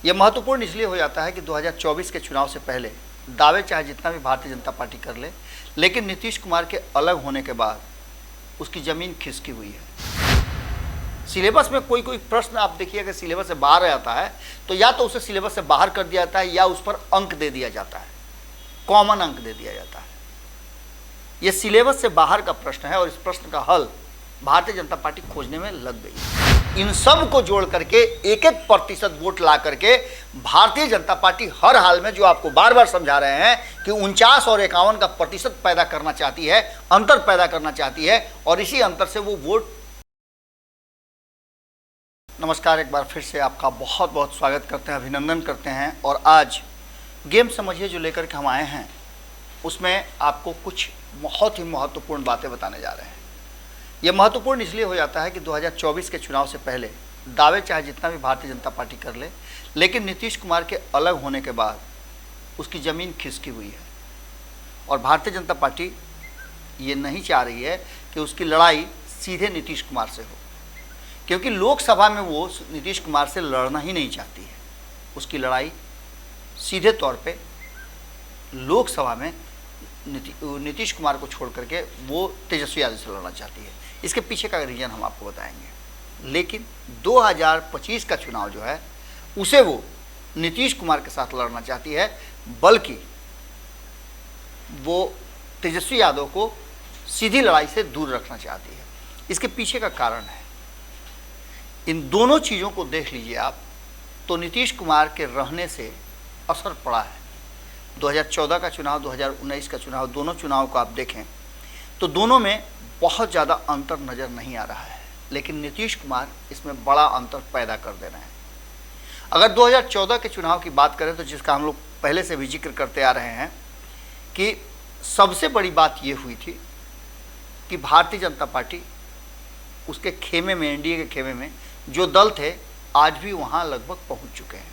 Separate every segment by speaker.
Speaker 1: यह महत्वपूर्ण इसलिए हो जाता है कि 2024 के चुनाव से पहले दावे चाहे जितना भी भारतीय जनता पार्टी कर ले, लेकिन नीतीश कुमार के अलग होने के बाद उसकी ज़मीन खिसकी हुई है। सिलेबस में कोई प्रश्न आप देखिए अगर सिलेबस से बाहर आता है तो या तो उसे सिलेबस से बाहर कर दिया जाता है या उस पर अंक दे दिया जाता है, कॉमन अंक दे दिया जाता है। यह सिलेबस से बाहर का प्रश्न है और इस प्रश्न का हल भारतीय जनता पार्टी खोजने में लग गई। इन सब को जोड़ करके एक एक प्रतिशत वोट ला करके भारतीय जनता पार्टी हर हाल में, जो आपको बार बार समझा रहे हैं कि 49 और 51 का प्रतिशत पैदा करना चाहती है, अंतर पैदा करना चाहती है और इसी अंतर से वो वोट। नमस्कार, एक बार फिर से आपका बहुत बहुत स्वागत करते हैं, अभिनंदन करते हैं। और आज गेम समझिए जो लेकर के हम आए हैं उसमें आपको कुछ बहुत ही महत्वपूर्ण बातें बताने जा रहे हैं। यह महत्वपूर्ण इसलिए हो जाता है कि 2024 के चुनाव से पहले दावे चाहे जितना भी भारतीय जनता पार्टी कर ले, लेकिन नीतीश कुमार के अलग होने के बाद उसकी ज़मीन खिसकी हुई है और भारतीय जनता पार्टी ये नहीं चाह रही है कि उसकी लड़ाई सीधे नीतीश कुमार से हो, क्योंकि लोकसभा में वो नीतीश कुमार से लड़ना ही नहीं चाहती है। उसकी लड़ाई सीधे तौर पे लोकसभा में नीतीश कुमार को छोड़ करके वो तेजस्वी यादव से लड़ना चाहती है। इसके पीछे का रीजन हम आपको बताएंगे। लेकिन 2025 का चुनाव जो है उसे वो नीतीश कुमार के साथ लड़ना चाहती है, बल्कि वो तेजस्वी यादव को सीधी लड़ाई से दूर रखना चाहती है। इसके पीछे का कारण है, इन दोनों चीज़ों को देख लीजिए आप तो नीतीश कुमार के रहने से असर पड़ा है। 2014 का चुनाव, 2019 का चुनाव, दोनों चुनाव को आप देखें तो दोनों में बहुत ज़्यादा अंतर नज़र नहीं आ रहा है, लेकिन नीतीश कुमार इसमें बड़ा अंतर पैदा कर दे रहे हैं। अगर 2014 के चुनाव की बात करें तो जिसका हम लोग पहले से भी जिक्र करते आ रहे हैं कि सबसे बड़ी बात ये हुई थी कि भारतीय जनता पार्टी उसके खेमे में, एनडीए के खेमे में जो दल थे आज भी वहाँ लगभग पहुँच चुके हैं।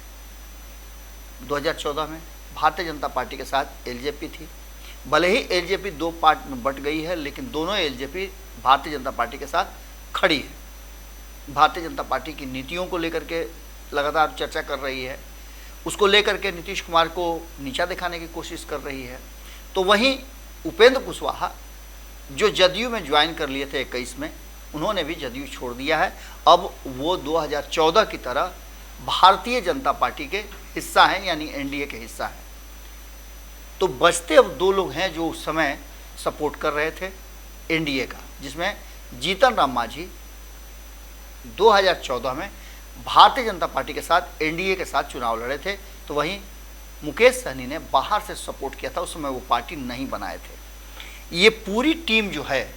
Speaker 1: 2014 में भारतीय जनता पार्टी के साथ एलजेपी थी। भले ही एलजेपी दो पार्ट में बट गई है, लेकिन दोनों एलजेपी भारतीय जनता पार्टी के साथ खड़ी है। भारतीय जनता पार्टी की नीतियों को लेकर के लगातार चर्चा कर रही है, उसको लेकर के नीतीश कुमार को नीचा दिखाने की कोशिश कर रही है। तो वहीं उपेंद्र कुशवाहा जो जदयू में ज्वाइन कर लिए थे 21 में, उन्होंने भी जदयू छोड़ दिया है। अब वो 2014 की तरह भारतीय जनता पार्टी के हिस्सा हैं, यानी एनडीए के हिस्सा हैं। तो बचते अब दो लोग हैं जो उस समय सपोर्ट कर रहे थे एनडीए का, जिसमें जीतन राम मांझी 2014 में भारतीय जनता पार्टी के साथ एनडीए के साथ चुनाव लड़े थे। तो वहीं मुकेश सहनी ने बाहर से सपोर्ट किया था, उस समय वो पार्टी नहीं बनाए थे। ये पूरी टीम जो है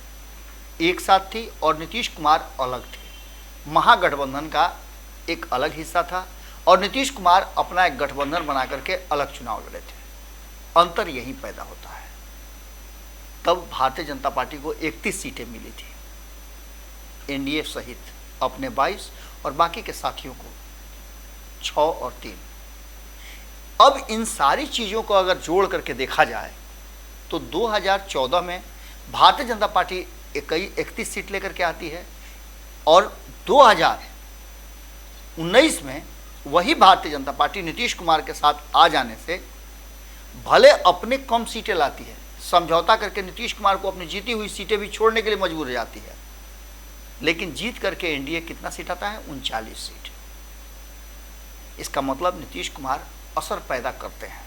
Speaker 1: एक साथ थी और नीतीश कुमार अलग थे। महागठबंधन का एक अलग हिस्सा था और नीतीश कुमार अपना एक गठबंधन बना करके अलग चुनाव लड़े थे। अंतर यही पैदा होता है। तब भारतीय जनता पार्टी को 31 सीटें मिली थी, एनडीए सहित अपने 22 और बाकी के साथियों को 6 और 3। अब इन सारी चीज़ों को अगर जोड़ करके देखा जाए तो 2014 में भारतीय जनता पार्टी 31 सीट लेकर के आती है और 2019 में वही भारतीय जनता पार्टी नीतीश कुमार के साथ आ जाने से भले अपने कम सीटें लाती है, समझौता करके नीतीश कुमार को अपनी जीती हुई सीटें भी छोड़ने के लिए मजबूर हो जाती है, लेकिन जीत करके एनडीए कितना सीट आता है? 39 सीट। इसका मतलब नीतीश कुमार असर पैदा करते हैं।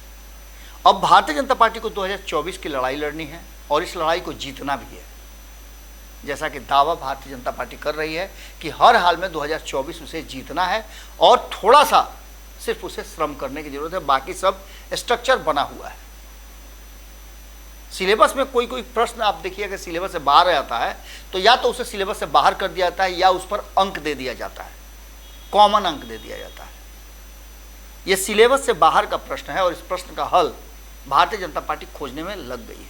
Speaker 1: अब भारतीय जनता पार्टी को 2024 की लड़ाई लड़नी है और इस लड़ाई को जीतना भी है, जैसा कि दावा भारतीय जनता पार्टी कर रही है कि हर हाल में 2024 उसे जीतना है और थोड़ा सा सिर्फ उसे श्रम करने की जरूरत है, बाकी सब स्ट्रक्चर बना हुआ है। सिलेबस में कोई प्रश्न आप देखिए अगर सिलेबस से बाहर आता है तो या तो उसे सिलेबस से बाहर कर दिया जाता है या उस पर अंक दे दिया जाता है, कॉमन अंक दे दिया जाता है। यह सिलेबस से बाहर का प्रश्न है और इस प्रश्न का हल भारतीय जनता पार्टी खोजने में लग गई है।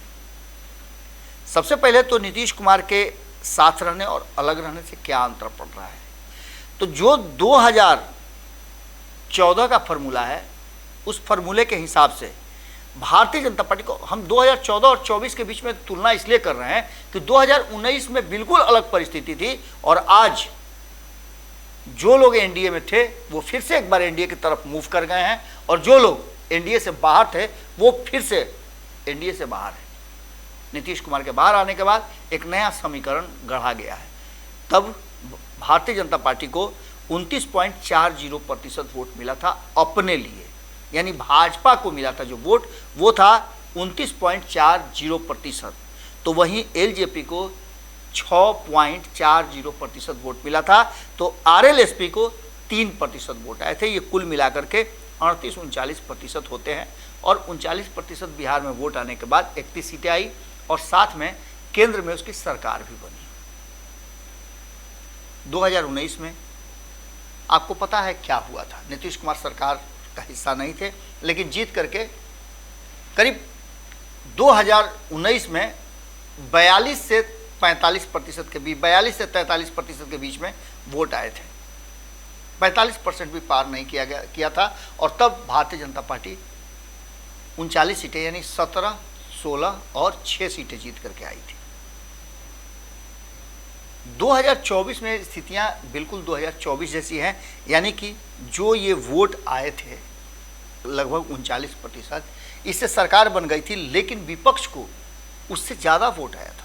Speaker 1: सबसे पहले तो नीतीश कुमार के साथ रहने और अलग रहने से क्या अंतर पड़ रहा है। तो जो 2014 का फॉर्मूला है, उस फॉर्मूले के हिसाब से भारतीय जनता पार्टी को हम 2014 और 24 के बीच में तुलना इसलिए कर रहे हैं कि 2019 में बिल्कुल अलग परिस्थिति थी और आज जो लोग एनडीए में थे वो फिर से एक बार एनडीए की तरफ मूव कर गए हैं, और जो लोग एनडीए से बाहर थे वो फिर से एनडीए से बाहर है। नीतीश कुमार के बाहर आने के बाद एक नया समीकरण गढ़ा गया है। तब भारतीय जनता पार्टी को 29.40% वोट मिला था अपने लिए, यानी भाजपा को मिला था जो वोट वो था 29.40%। तो वहीं एलजेपी को 6.40% वोट मिला था। तो आरएलएसपी को 3% वोट आए थे। ये कुल मिलाकर के 38-39% होते हैं, और 39% बिहार में वोट आने के बाद 31 सीटें आई, और साथ में केंद्र में उसकी सरकार भी बनी। 2019 में आपको पता है क्या हुआ था। नीतीश कुमार सरकार का हिस्सा नहीं थे, लेकिन जीत करके करीब 2019 में 42 से 45% के बीच, 42 से 43% के बीच में वोट आए थे। 45% भी पार नहीं किया था, और तब भारतीय जनता पार्टी 39 सीटें यानी 17, 16 और 6 सीटें जीत करके आई थी। 2024 में स्थितियां बिल्कुल 2024 जैसी हैं, यानी कि जो ये वोट आए थे लगभग 39%, इससे सरकार बन गई थी, लेकिन विपक्ष को उससे ज़्यादा वोट आया था।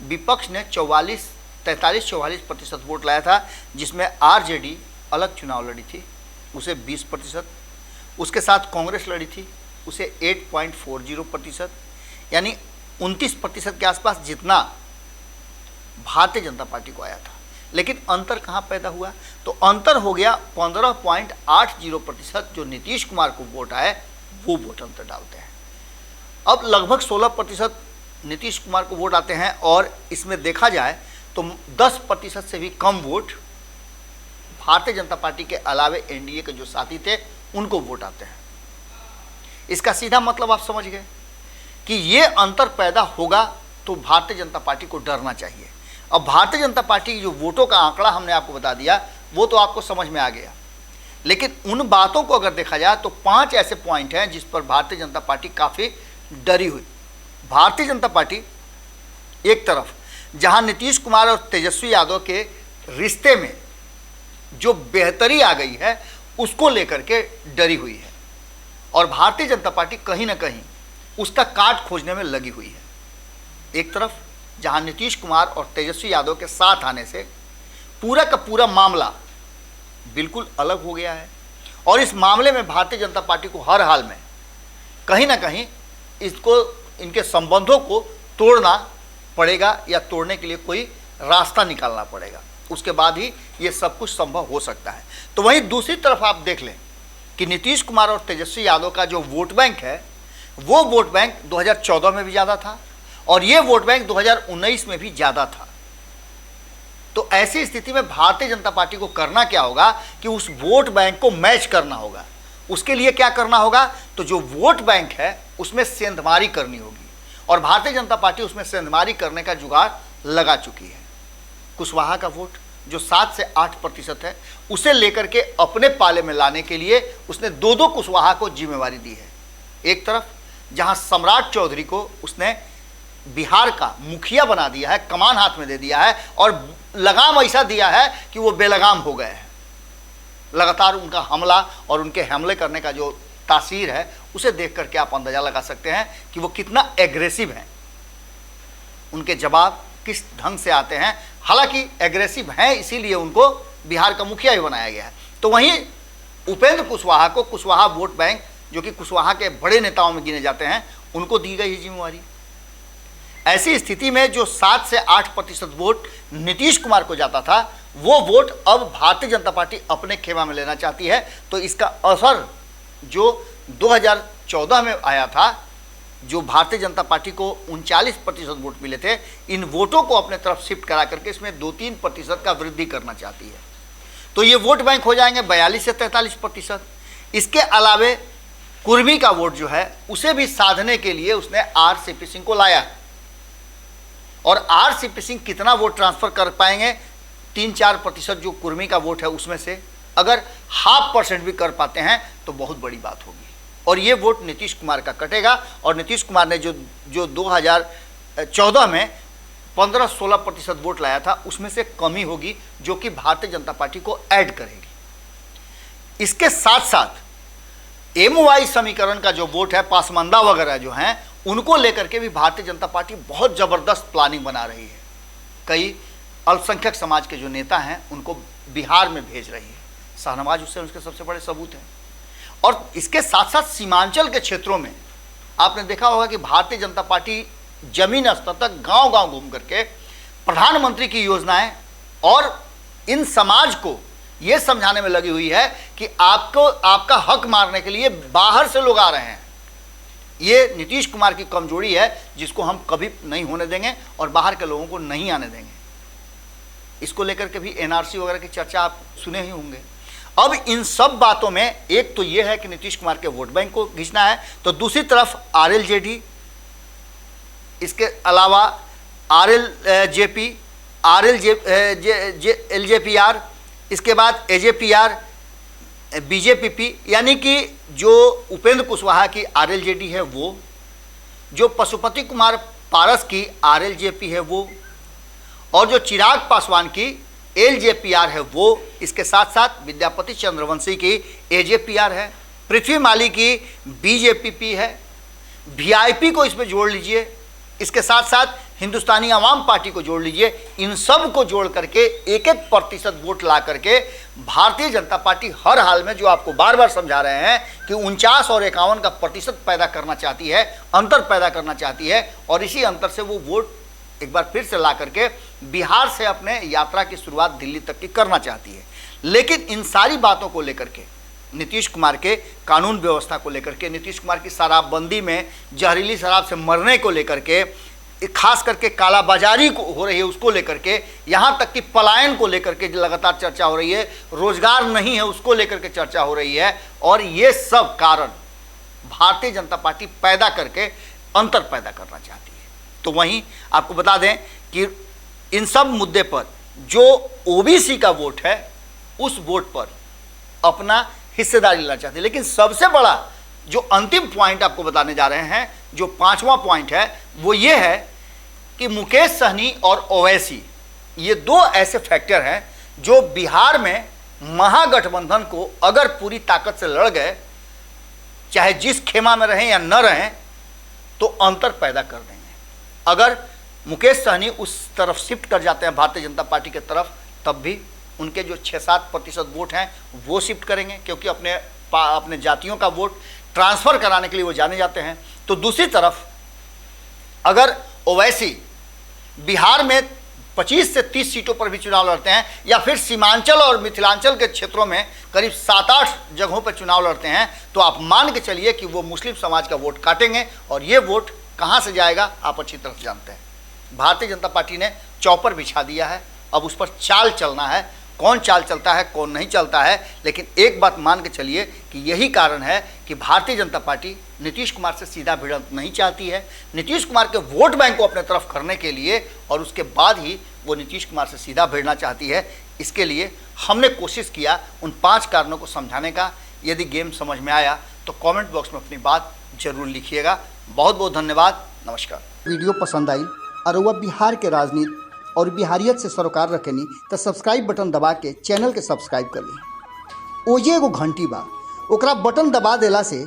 Speaker 1: विपक्ष ने 43-44% वोट लाया था, जिसमें आरजेडी अलग चुनाव लड़ी थी, उसे 20%, उसके साथ कांग्रेस लड़ी थी, उसे 8.40%, यानी 29% के आसपास जितना भारतीय जनता पार्टी को आया था। लेकिन अंतर कहाँ पैदा हुआ? तो अंतर हो गया 15.80%। जो नीतीश कुमार को वोट आए वो वोट अंतर डालते हैं। अब लगभग 16% नीतीश कुमार को वोट आते हैं, और इसमें देखा जाए तो 10% से भी कम वोट भारतीय जनता पार्टी के अलावे एनडीए के जो साथी थे उनको वोट आते हैं। इसका सीधा मतलब आप समझ गए कि ये अंतर पैदा होगा तो भारतीय जनता पार्टी को डरना चाहिए। अब भारतीय जनता पार्टी की जो वोटों का आंकड़ा हमने आपको बता दिया वो तो आपको समझ में आ गया, लेकिन उन बातों को अगर देखा जाए तो 5 ऐसे पॉइंट हैं जिस पर भारतीय जनता पार्टी काफ़ी डरी हुई। भारतीय जनता पार्टी एक तरफ जहां नीतीश कुमार और तेजस्वी यादव के रिश्ते में जो बेहतरी आ गई है उसको लेकर के डरी हुई है, और भारतीय जनता पार्टी कहीं ना कहीं उसका काट खोजने में लगी हुई है। एक तरफ जहां नीतीश कुमार और तेजस्वी यादव के साथ आने से पूरा का पूरा मामला बिल्कुल अलग हो गया है, और इस मामले में भारतीय जनता पार्टी को हर हाल में कहीं ना कहीं इनके संबंधों को तोड़ना पड़ेगा, या तोड़ने के लिए कोई रास्ता निकालना पड़ेगा, उसके बाद ही ये सब कुछ संभव हो सकता है। तो वहीं दूसरी तरफ आप देख लें कि नीतीश कुमार और तेजस्वी यादव का जो वोट बैंक है वो वोट बैंक 2014 में भी ज़्यादा था, और ये वोट बैंक 2019 में भी ज़्यादा था। तो ऐसी स्थिति में भारतीय जनता पार्टी को करना क्या होगा कि उस वोट बैंक को मैच करना होगा। उसके लिए क्या करना होगा? तो जो वोट बैंक है उसमें सेंधमारी करनी होगी, और भारतीय जनता पार्टी उसमें सेंधमारी करने का जुगाड़ लगा चुकी है। कुशवाहा का वोट जो 7 से 8% है उसे लेकर के अपने पाले में लाने के लिए उसने 2 कुशवाहा को जिम्मेवारी दी है। एक तरफ जहां सम्राट चौधरी को उसने बिहार का मुखिया बना दिया है, कमान हाथ में दे दिया है, और लगाम ऐसा दिया है कि वो बेलगाम हो गए हैं। लगातार उनका हमला और उनके हमले करने का जो तासीर है उसे देख करके आप अंदाजा लगा सकते हैं कि वो कितना एग्रेसिव हैं, उनके जवाब किस ढंग से आते हैं। हालांकि एग्रेसिव हैं इसीलिए उनको बिहार का मुखिया भी बनाया गया है। तो वहीं उपेंद्र कुशवाहा को कुशवाहा वोट बैंक, जो कि कुशवाहा के बड़े नेताओं में गिने जाते हैं, उनको दी गई है जिम्मेवारी। ऐसी स्थिति में जो 7 से 8% वोट नीतीश कुमार को जाता था वो वोट अब भारतीय जनता पार्टी अपने खेमा में लेना चाहती है। तो इसका असर जो 2014 में आया था, जो भारतीय जनता पार्टी को 39% वोट मिले थे, इन वोटों को अपने तरफ शिफ्ट करा करके इसमें 2-3% का वृद्धि करना चाहती है। तो ये वोट बैंक हो जाएंगे 42 से 43%। इसके अलावे कुर्मी का वोट जो है उसे भी साधने के लिए उसने आरसीपी सिंह को लाया, और आरसीपी सिंह कितना वोट ट्रांसफर कर पाएंगे? 3-4% जो कुर्मी का वोट है उसमें से अगर 0.5% भी कर पाते हैं तो बहुत बड़ी बात होगी, और ये वोट नीतीश कुमार का कटेगा। और नीतीश कुमार ने जो 2014 में 15-16% वोट लाया था, उसमें से कमी होगी जो कि भारतीय जनता पार्टी को ऐड करेगी। इसके साथ साथ MOI समीकरण का जो वोट है, पासमानदा वगैरह जो हैं, उनको लेकर के भी भारतीय जनता पार्टी बहुत ज़बरदस्त प्लानिंग बना रही है। कई अल्पसंख्यक समाज के जो नेता हैं उनको बिहार में भेज रही है। शाहनवाज हुसैन उसके सबसे बड़े सबूत हैं। और इसके साथ साथ सीमांचल के क्षेत्रों में आपने देखा होगा कि भारतीय जनता पार्टी जमीन स्तर तक गांव-गांव घूम करके प्रधानमंत्री की योजनाएं और इन समाज को यह समझाने में लगी हुई है कि आपको आपका हक मारने के लिए बाहर से लोग आ रहे हैं। ये नीतीश कुमार की कमजोरी है जिसको हम कभी नहीं होने देंगे और बाहर के लोगों को नहीं आने देंगे। इसको लेकर के भी NRC वगैरह की चर्चा आप सुने ही होंगे। अब इन सब बातों में एक तो यह है कि नीतीश कुमार के वोट बैंक को खींचना है, तो दूसरी तरफ RLJD, इसके अलावा RLJP, LJPR, इसके बाद AJPR, BJPP, यानी कि जो उपेंद्र कुशवाहा की RLJD है वो, जो पशुपति कुमार पारस की RLJP है वो, और जो चिराग पासवान की LJPR है वो, इसके साथ साथ विद्यापति चंद्रवंशी की AJPR है, पृथ्वी माली की BJPP है, VIP को इसमें जोड़ लीजिए, इसके साथ साथ हिंदुस्तानी आवाम पार्टी को जोड़ लीजिए। इन सब को जोड़ करके 1-1% वोट ला करके भारतीय जनता पार्टी हर हाल में, जो आपको बार बार समझा रहे हैं कि 49 और 51 का प्रतिशत पैदा करना चाहती है, अंतर पैदा करना चाहती है, और इसी अंतर से वो वोट एक बार फिर से ला करके बिहार से अपने यात्रा की शुरुआत दिल्ली तक की करना चाहती है। लेकिन इन सारी बातों को लेकर के, नीतीश कुमार के कानून व्यवस्था को लेकर के, नीतीश कुमार की शराबबंदी में जहरीली शराब से मरने को लेकर के, खास करके कालाबाजारी को हो रही है उसको लेकर के, यहाँ तक कि पलायन को लेकर के लगातार चर्चा हो रही है, रोजगार नहीं है उसको लेकर के चर्चा हो रही है, और ये सब कारण भारतीय जनता पार्टी पैदा करके अंतर पैदा करना चाहती है। तो वहीं आपको बता दें कि इन सब मुद्दे पर जो OBC का वोट है उस वोट पर अपना हिस्सेदारी लेना चाहते हैं। लेकिन सबसे बड़ा जो अंतिम पॉइंट आपको बताने जा रहे हैं, जो 5वां पॉइंट है, वो ये है कि मुकेश सहनी और ओवैसी, ये दो ऐसे फैक्टर हैं जो बिहार में महागठबंधन को अगर पूरी ताकत से लड़ गए, चाहे जिस खेमा में रहें या न रहें, तो अंतर पैदा कर देंगे। अगर मुकेश सहनी उस तरफ शिफ्ट कर जाते हैं भारतीय जनता पार्टी की तरफ, तब भी उनके जो 6-7% वोट हैं वो शिफ्ट करेंगे, क्योंकि अपने जातियों का वोट ट्रांसफ़र कराने के लिए वो जाने जाते हैं। तो दूसरी तरफ अगर ओवैसी बिहार में 25 से 30 सीटों पर भी चुनाव लड़ते हैं, या फिर सीमांचल और मिथिलांचल के क्षेत्रों में करीब 7-8 जगहों पर चुनाव लड़ते हैं, तो आप मान के चलिए कि वो मुस्लिम समाज का वोट काटेंगे, और ये वोट कहाँ से जाएगा आप अच्छी तरह जानते हैं। भारतीय जनता पार्टी ने चौपर बिछा दिया है, अब उस पर चाल चलना है। कौन चाल चलता है, कौन नहीं चलता है, लेकिन एक बात मान के चलिए कि यही कारण है कि भारतीय जनता पार्टी नीतीश कुमार से सीधा भिड़ंत नहीं चाहती है। नीतीश कुमार के वोट बैंक को अपने तरफ करने के लिए, और उसके बाद ही वो नीतीश कुमार से सीधा भिड़ना चाहती है। इसके लिए हमने कोशिश किया उन 5 कारणों को समझाने का। यदि गेम समझ में आया तो कमेंट बॉक्स में अपनी बात जरूर लिखिएगा। बहुत बहुत धन्यवाद, नमस्कार। वीडियो पसंद आई और वह बिहार के राजनीति और बिहारियत से सरोकार रखेनी तो सब्सक्राइब बटन दबा के चैनल के सब्सक्राइब कर ली। ओजे एगो घंटी बा, ओकरा बटन दबा देला से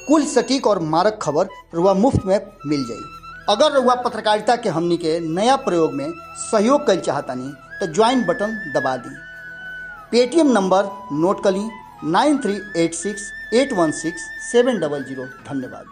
Speaker 1: कुल सटीक और मारक खबर रुआ मुफ्त में मिल जाई। अगर रुआ पत्रकारिता के हमनी के नया प्रयोग में सहयोग कर चाहतानी तो ज्वाइन बटन दबा दी। पेटीएम नंबर नोट कर ली 9386816700। धन्यवाद।